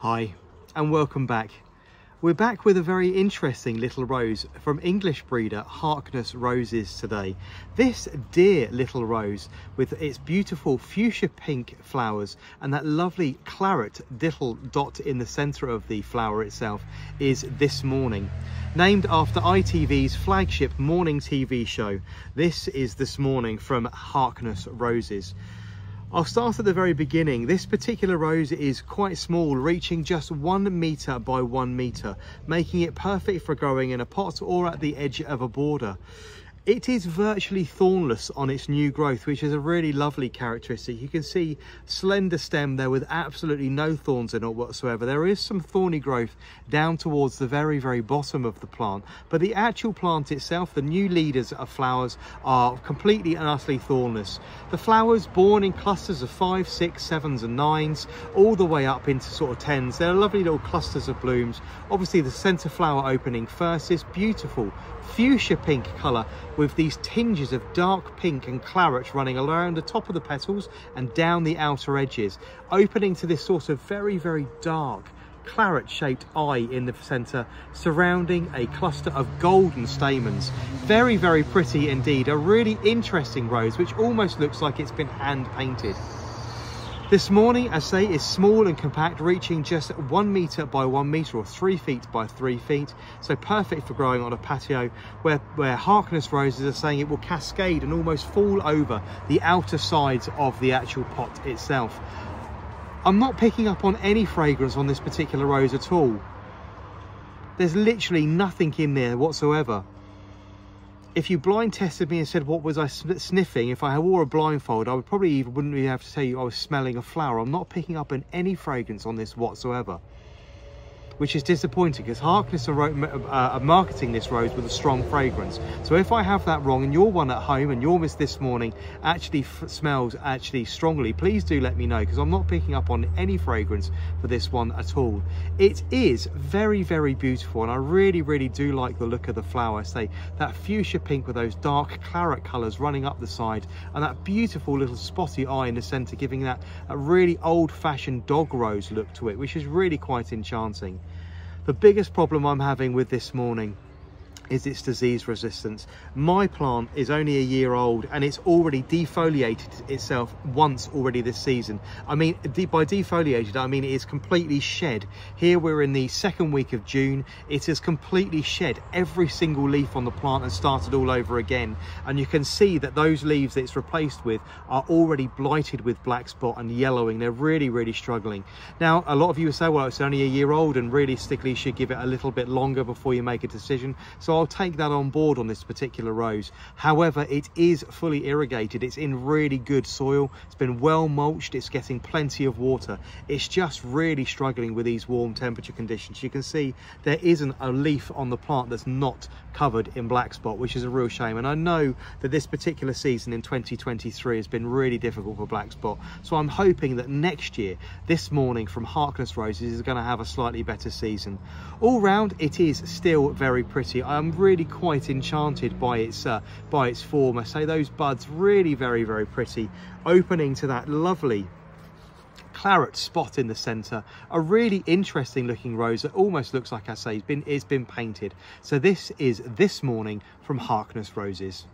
Hi and welcome back. We're back with a very interesting little rose from English breeder Harkness Roses today. This dear little rose with its beautiful fuchsia pink flowers and that lovely claret little dot in the centre of the flower itself is This Morning. Named after ITV's flagship morning TV show, this is This Morning from Harkness Roses. I'll start at the very beginning. This particular rose is quite small, reaching just 1 metre by 1 metre, making it perfect for growing in a pot or at the edge of a border. It is virtually thornless on its new growth, which is a really lovely characteristic. You can see slender stem there with absolutely no thorns in it whatsoever. There is some thorny growth down towards the very bottom of the plant, but the actual plant itself, the new leaders of flowers, are completely and utterly thornless. The flowers born in clusters of 5, 6, 7s and 9s, all the way up into sort of 10s. They're lovely little clusters of blooms. Obviously the centre flower opening first is beautiful fuchsia pink colour with these tinges of dark pink and claret running around the top of the petals and down the outer edges, opening to this sort of very dark claret shaped eye in the centre, surrounding a cluster of golden stamens. Very pretty indeed. A really interesting rose which almost looks like it's been hand painted. This Morning, I say, is small and compact, reaching just 1 metre by 1 metre or 3 feet by 3 feet. So perfect for growing on a patio where Harkness Roses are saying it will cascade and almost fall over the outer sides of the actual pot itself. I'm not picking up on any fragrance on this particular rose at all. There's literally nothing in there whatsoever. If you blind tested me and said what was I sniffing, if I wore a blindfold, I wouldn't even have to tell you I was smelling a flower. I'm not picking up on any fragrance on this whatsoever, which is disappointing because Harkness are marketing this rose with a strong fragrance. So if I have that wrong and your one at home and your This Morning actually smells strongly, please do let me know, because I'm not picking up on any fragrance for this one at all. It is very beautiful and I really do like the look of the flower. I say that fuchsia pink with those dark claret colours running up the side and that beautiful little spotty eye in the centre, giving that a really old-fashioned dog rose look to it, which is really quite enchanting. The biggest problem I'm having with This Morning is its disease resistance. My plant is only a year old and it's already defoliated itself once already this season. I mean, by defoliated, I mean it is completely shed. Here we're in the 2nd week of June. It has completely shed every single leaf on the plant and started all over again. And you can see that those leaves that it's replaced with are already blighted with black spot and yellowing. They're really struggling. Now, a lot of you will say, well, it's only a year old and realistically you should give it a little bit longer before you make a decision. So I'll take that on board on this particular rose. However, it is fully irrigated. It's in really good soil. It's been well mulched. It's getting plenty of water. It's just really struggling with these warm temperature conditions. You can see there isn't a leaf on the plant that's not covered in black spot, which is a real shame. And I know that this particular season in 2023 has been really difficult for black spot. So I'm hoping that next year, This Morning from Harkness Roses is going to have a slightly better season. All round, it is still very pretty. I'm really quite enchanted by its form. I say those buds really very pretty, opening to that lovely claret spot in the center. A really interesting looking rose that almost looks like, I say, it's been painted. So this is This Morning from Harkness Roses.